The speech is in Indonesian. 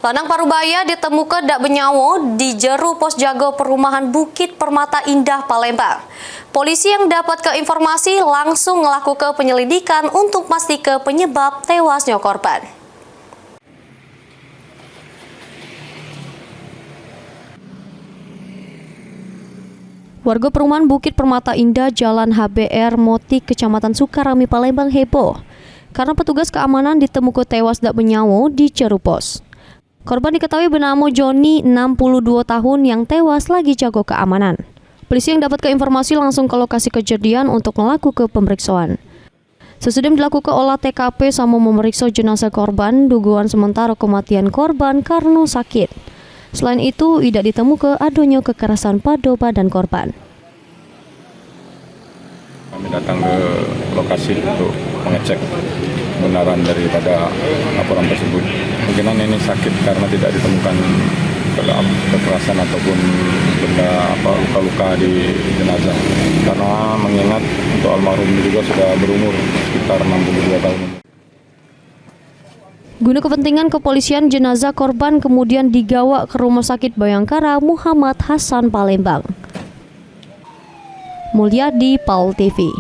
Lanang parubaya ditemukan dak benyawo di jeru pos jaga perumahan Bukit Permata Indah, Palembang. Polisi yang dapat ke informasi langsung melakukan penyelidikan untuk pastikan penyebab tewasnya korban. Warga perumahan Bukit Permata Indah, Jalan HBR Motik, Kecamatan Sukarami, Palembang heboh karena petugas keamanan ditemukan tewas dak benyawo di jeru pos. Korban diketahui bernama Joni, 62 tahun, yang tewas lagi jago keamanan. Polisi yang dapat ke informasi langsung ke lokasi kejadian untuk melakukan pemeriksaan. Sesudah dilakukan olah TKP sama memeriksa jenazah korban, dugaan sementara kematian korban karena sakit. Selain itu, tidak ditemukan adanya kekerasan pada badan korban. Kami datang ke lokasi untuk mengecek kebenaran daripada laporan tersebut. Kemungkinan ini sakit karena tidak ditemukan kekerasan ataupun benda luka-luka di jenazah. Karena mengingat untuk almarhum juga sudah berumur sekitar 62 tahun. Guna kepentingan kepolisian, jenazah korban kemudian digawa ke Rumah Sakit Bayangkara Muhammad Hasan, Palembang. Mulyadi, PAL TV.